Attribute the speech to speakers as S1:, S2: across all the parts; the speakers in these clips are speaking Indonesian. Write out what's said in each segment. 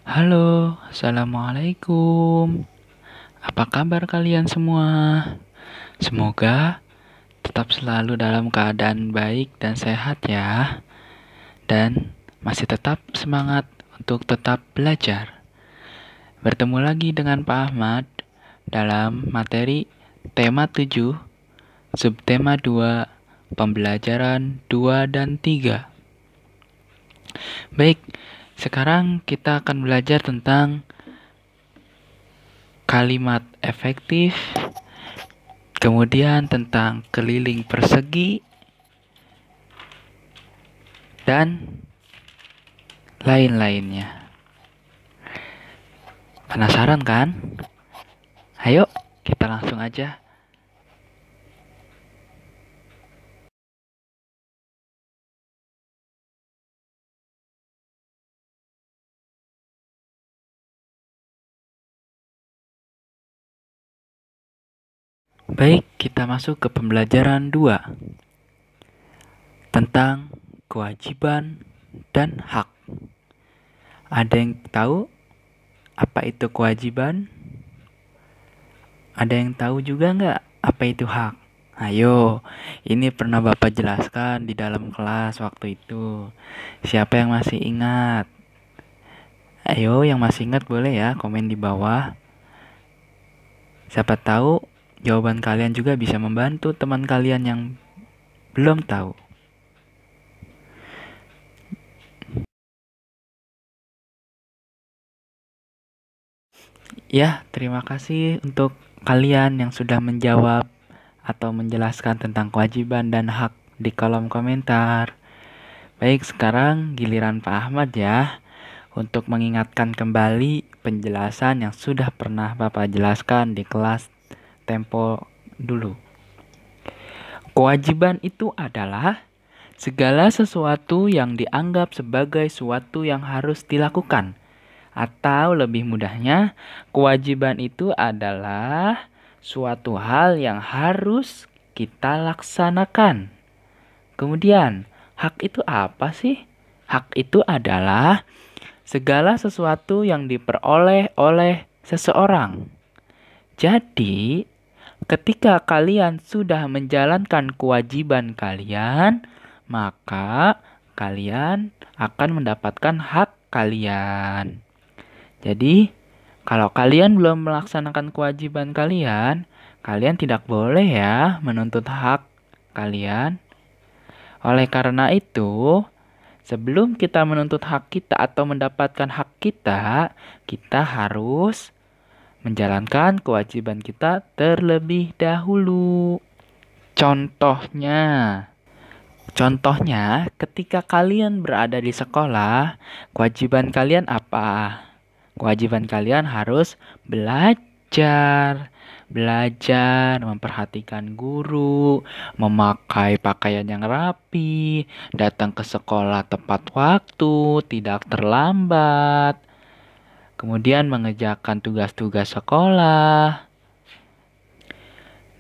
S1: Halo, assalamualaikum. Apa kabar kalian semua? Semoga tetap selalu dalam keadaan baik dan sehat ya, dan masih tetap semangat untuk tetap belajar. Bertemu lagi dengan Pak Ahmad dalam materi tema 7, subtema 2, pembelajaran 2 dan 3. Baik, sekarang kita akan belajar tentang kalimat efektif, kemudian tentang keliling persegi, dan lain-lainnya. Penasaran kan? Ayo, kita langsung aja. Baik, kita masuk ke pembelajaran 2 tentang kewajiban dan hak. Ada yang tahu apa itu kewajiban? Ada yang tahu juga nggak apa itu hak? Ayo, ini pernah Bapak jelaskan di dalam kelas waktu itu. Siapa yang masih ingat? Ayo, yang masih ingat boleh ya komen di bawah. Siapa tahu jawaban kalian juga bisa membantu teman kalian yang belum tahu. Ya, terima kasih untuk kalian yang sudah menjawab atau menjelaskan tentang kewajiban dan hak di kolom komentar. Baik, sekarang giliran Pak Ahmad ya, untuk mengingatkan kembali penjelasan yang sudah pernah Bapak jelaskan di kelas tempo dulu. Kewajiban itu adalah segala sesuatu yang dianggap sebagai suatu yang harus dilakukan. Atau lebih mudahnya, kewajiban itu adalah suatu hal yang harus kita laksanakan. Kemudian, hak itu apa sih? Hak itu adalah segala sesuatu yang diperoleh oleh seseorang. Jadi, ketika kalian sudah menjalankan kewajiban kalian, maka kalian akan mendapatkan hak kalian. Jadi, kalau kalian belum melaksanakan kewajiban kalian, kalian tidak boleh ya menuntut hak kalian. Oleh karena itu, sebelum kita menuntut hak kita atau mendapatkan hak kita harus menjalankan kewajiban kita terlebih dahulu. Contohnya, ketika kalian berada di sekolah, kewajiban kalian apa? Kewajiban kalian harus belajar, memperhatikan guru, memakai pakaian yang rapi, datang ke sekolah tepat waktu, tidak terlambat, kemudian mengerjakan tugas-tugas sekolah.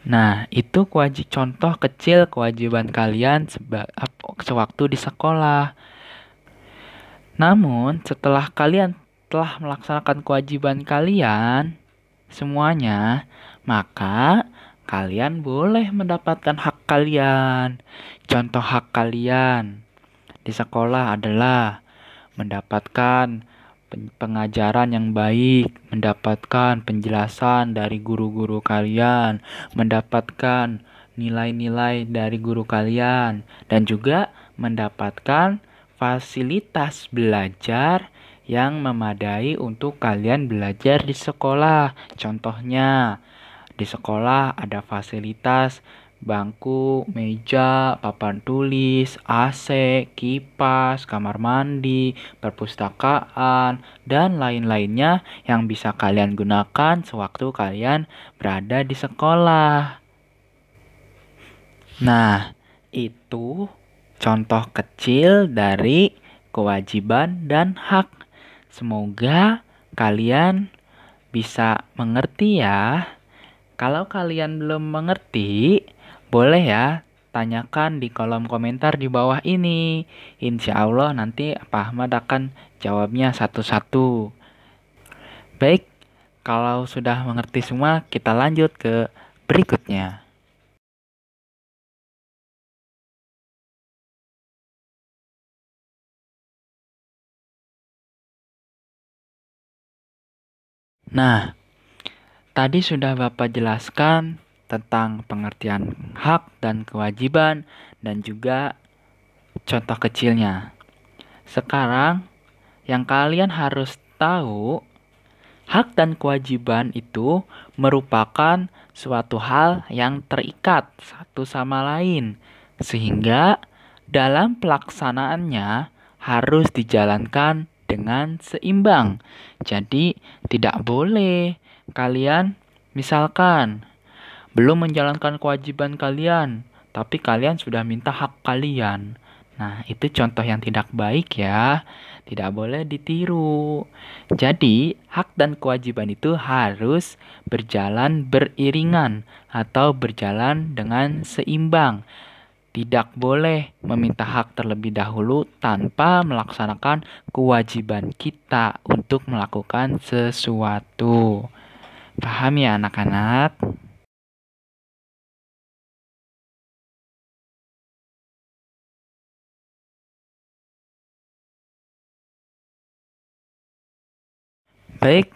S1: Nah, itu contoh kecil kewajiban kalian sewaktu di sekolah. Namun, setelah kalian telah melaksanakan kewajiban kalian semuanya, maka kalian boleh mendapatkan hak kalian. Contoh hak kalian di sekolah adalah mendapatkan pengajaran yang baik, mendapatkan penjelasan dari guru-guru kalian, mendapatkan nilai-nilai dari guru kalian, dan juga mendapatkan fasilitas belajar yang memadai untuk kalian belajar di sekolah. Contohnya, di sekolah ada fasilitas bangku, meja, papan tulis, AC, kipas, kamar mandi, perpustakaan, dan lain-lainnya yang bisa kalian gunakan sewaktu kalian berada di sekolah. Nah, itu contoh kecil dari kewajiban dan hak. Semoga kalian bisa mengerti ya. Kalau kalian belum mengerti, boleh ya tanyakan di kolom komentar di bawah ini. Insya Allah nanti Pak Ahmad akan jawabnya satu-satu. Baik, kalau sudah mengerti semua, kita lanjut ke berikutnya. Nah, tadi sudah Bapak jelaskan tentang pengertian hak dan kewajiban dan juga contoh kecilnya. Sekarang, yang kalian harus tahu, hak dan kewajiban itu merupakan suatu hal yang terikat satu sama lain, sehingga dalam pelaksanaannya harus dijalankan dengan seimbang. Jadi, tidak boleh kalian misalkan belum menjalankan kewajiban kalian, tapi kalian sudah minta hak kalian. Nah, itu contoh yang tidak baik ya. Tidak boleh ditiru. Jadi, hak dan kewajiban itu harus berjalan beriringan atau berjalan dengan seimbang. Tidak boleh meminta hak terlebih dahulu tanpa melaksanakan kewajiban kita untuk melakukan sesuatu. Paham ya anak-anak? Baik,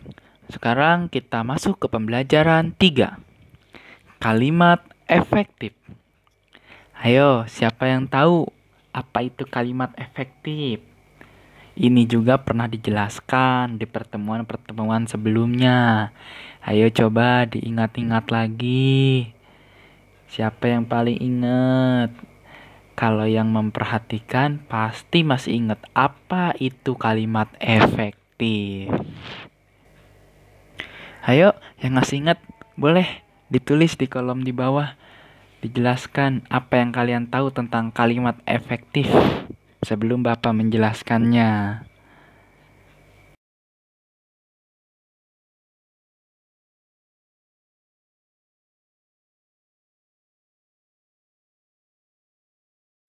S1: sekarang kita masuk ke pembelajaran 3. Kalimat efektif. Ayo, siapa yang tahu apa itu kalimat efektif? Ini juga pernah dijelaskan di pertemuan-pertemuan sebelumnya. Ayo coba diingat-ingat lagi. Siapa yang paling ingat? Kalau yang memperhatikan pasti masih ingat apa itu kalimat efektif. Ayo, yang masih ingat boleh ditulis di kolom di bawah. Dijelaskan apa yang kalian tahu tentang kalimat efektif sebelum Bapak menjelaskannya.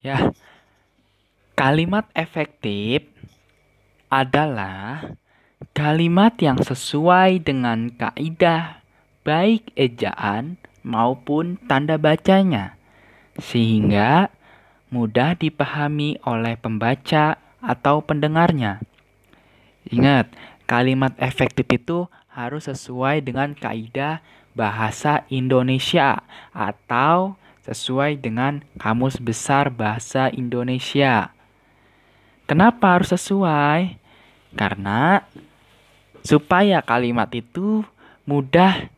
S1: Ya, kalimat efektif adalah kalimat yang sesuai dengan kaidah baik ejaan maupun tanda bacanya, sehingga mudah dipahami oleh pembaca atau pendengarnya. Ingat, kalimat efektif itu harus sesuai dengan kaidah bahasa Indonesia atau sesuai dengan Kamus Besar Bahasa Indonesia. Kenapa harus sesuai? Karena supaya kalimat itu mudah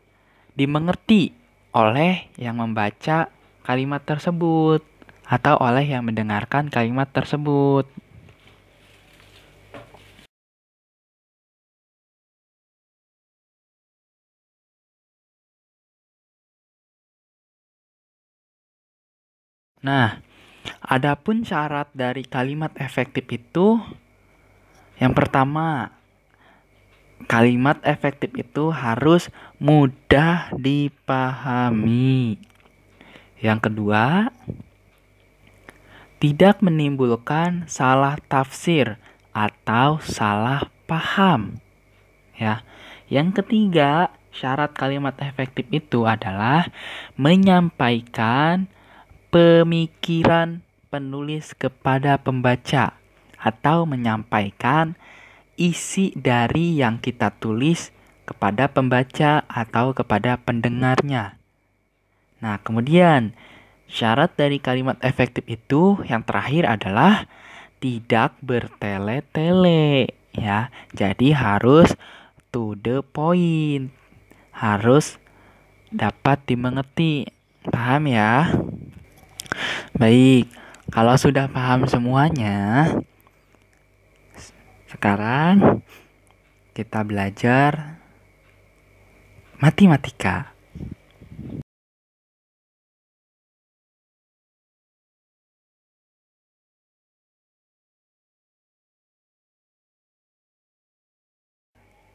S1: dimengerti oleh yang membaca kalimat tersebut atau oleh yang mendengarkan kalimat tersebut. Nah, adapun syarat dari kalimat efektif itu, yang pertama, kalimat efektif itu harus mudah dipahami. Yang kedua, tidak menimbulkan salah tafsir atau salah paham. Ya. Yang ketiga, syarat kalimat efektif itu adalah menyampaikan pemikiran penulis kepada pembaca atau menyampaikan isi dari yang kita tulis kepada pembaca atau kepada pendengarnya. Nah, kemudian syarat dari kalimat efektif itu yang terakhir adalah tidak bertele-tele ya. Jadi harus to the point. Harus dapat dimengerti. Paham ya? Baik, kalau sudah paham semuanya, sekarang kita belajar matematika.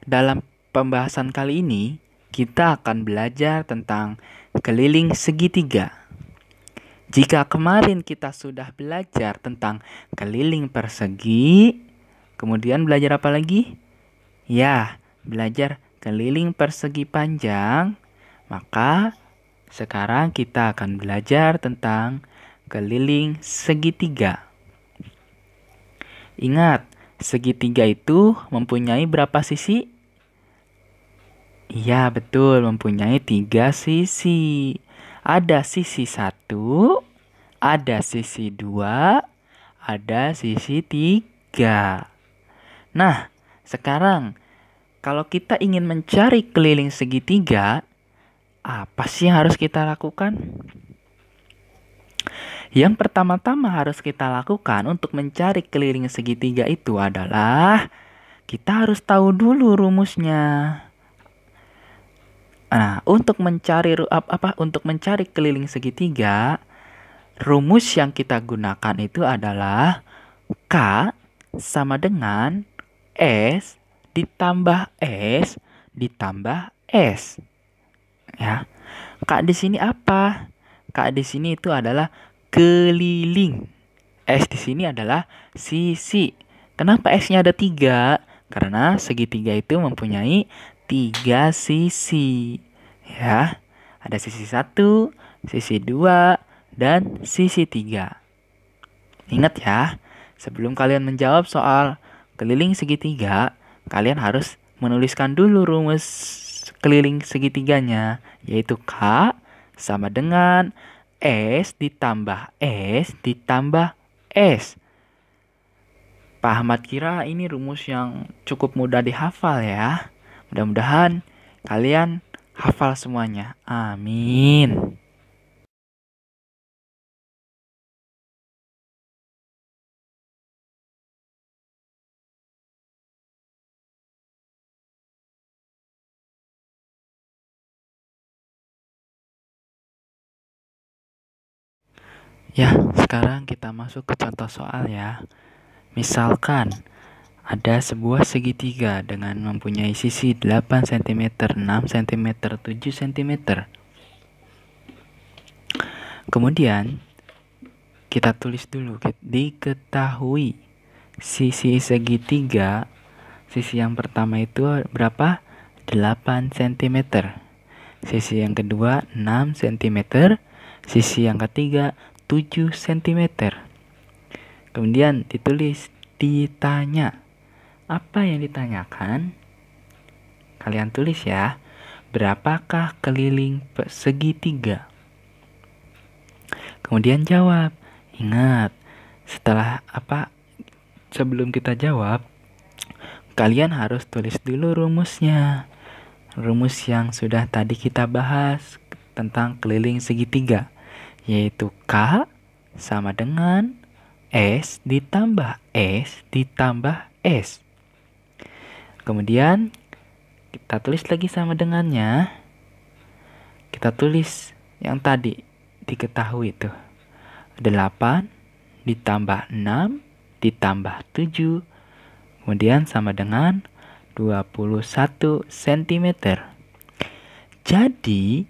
S1: Dalam pembahasan kali ini, kita akan belajar tentang keliling segitiga. Jika kemarin kita sudah belajar tentang keliling persegi, kemudian belajar apa lagi? Ya, belajar keliling persegi panjang, maka sekarang kita akan belajar tentang keliling segitiga. Ingat, segitiga itu mempunyai berapa sisi? Iya, betul, mempunyai 3 sisi. Ada sisi 1, ada sisi 2, ada sisi 3. Nah, sekarang kalau kita ingin mencari keliling segitiga, apa sih yang harus kita lakukan? Yang pertama-tama harus kita lakukan untuk mencari keliling segitiga itu adalah kita harus tahu dulu rumusnya. Nah, untuk mencari keliling segitiga, rumus yang kita gunakan itu adalah K sama dengan S ditambah S ditambah S. Ya. K di sini apa? K di sini itu adalah keliling. S di sini adalah sisi. Kenapa S-nya ada 3? Karena segitiga itu mempunyai 3 sisi. Ya, ada sisi 1, sisi 2, dan sisi 3. Ingat ya, sebelum kalian menjawab soal keliling segitiga, kalian harus menuliskan dulu rumus keliling segitiganya, yaitu K sama dengan S ditambah S ditambah S. Pak Ahmad kira ini rumus yang cukup mudah dihafal ya. Mudah-mudahan kalian hafal semuanya. Amin. Ya, sekarang kita masuk ke contoh soal ya. Misalkan ada sebuah segitiga dengan mempunyai sisi 8 cm, 6 cm, 7 cm. Kemudian kita tulis dulu, diketahui sisi segitiga, sisi yang pertama itu berapa? 8 cm. Sisi yang kedua 6 cm. Sisi yang ketiga 7 cm. Kemudian ditanya. Apa yang ditanyakan? Kalian tulis ya. Berapakah keliling segitiga? Kemudian jawab. Ingat, sebelum kita jawab, kalian harus tulis dulu rumusnya. Rumus yang sudah tadi kita bahas tentang keliling segitiga, yaitu K sama dengan S ditambah S ditambah S. Kemudian kita tulis lagi sama dengannya. Kita tulis yang tadi diketahui itu. 8 ditambah 6 ditambah 7. Kemudian sama dengan 21 cm. Jadi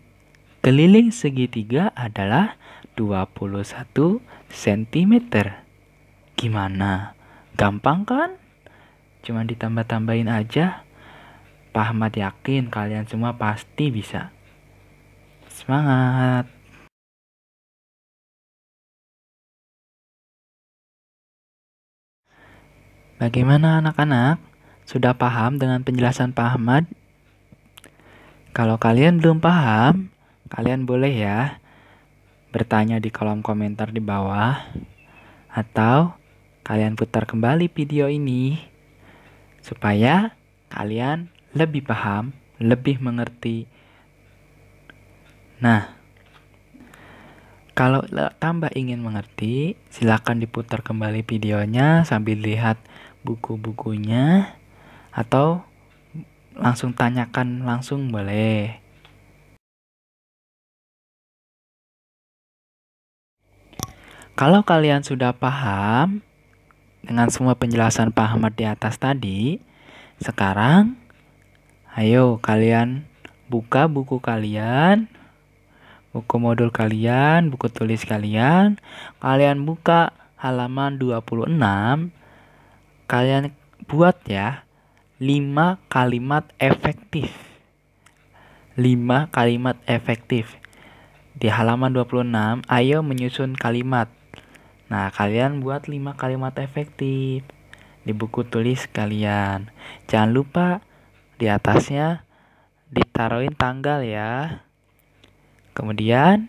S1: keliling segitiga adalah 21 cm. Gimana? Gampang kan? Cuma ditambah-tambahin aja. Pak Ahmad yakin kalian semua pasti bisa. Semangat! Bagaimana anak-anak? Sudah paham dengan penjelasan Pak Ahmad? Kalau kalian belum paham, kalian boleh ya bertanya di kolom komentar di bawah, atau kalian putar kembali video ini supaya kalian lebih paham, lebih mengerti. Nah, kalau tambah ingin mengerti, silakan diputar kembali videonya sambil lihat buku-bukunya, atau langsung tanyakan langsung boleh. Kalau kalian sudah paham dengan semua penjelasan Pak Ahmad di atas tadi, sekarang ayo kalian buka buku kalian, buku modul kalian, buku tulis kalian. Kalian buka halaman 26. Kalian buat ya 5 kalimat efektif. 5 kalimat efektif. Di halaman 26, ayo menyusun kalimat. Nah, kalian buat 5 kalimat efektif di buku tulis kalian. Jangan lupa di atasnya ditaruhin tanggal ya. Kemudian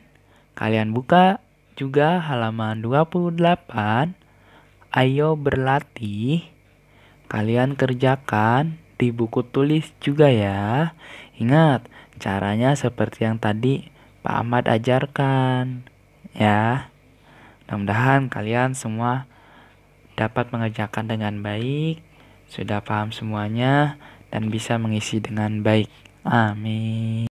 S1: kalian buka juga halaman 28. Ayo berlatih. Kalian kerjakan di buku tulis juga ya. Ingat, caranya seperti yang tadi Pak Ahmad ajarkan ya. Mudah-mudahan kalian semua dapat mengerjakan dengan baik, sudah paham semuanya, dan bisa mengisi dengan baik. Amin.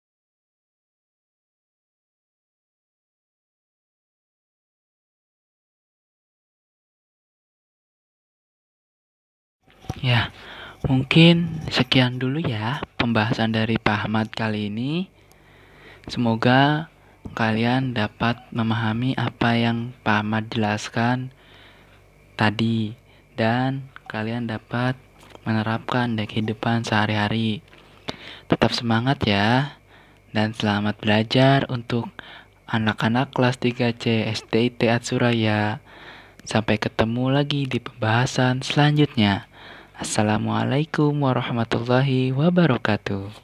S1: Ya, mungkin sekian dulu ya pembahasan dari Pak Ahmad kali ini. Semoga kalian dapat memahami apa yang Pak Ahmad jelaskan tadi dan kalian dapat menerapkan di kehidupan sehari-hari. Tetap semangat ya dan selamat belajar untuk anak-anak kelas 3C SDIT Atsuraya. Sampai ketemu lagi di pembahasan selanjutnya. Assalamualaikum warahmatullahi wabarakatuh.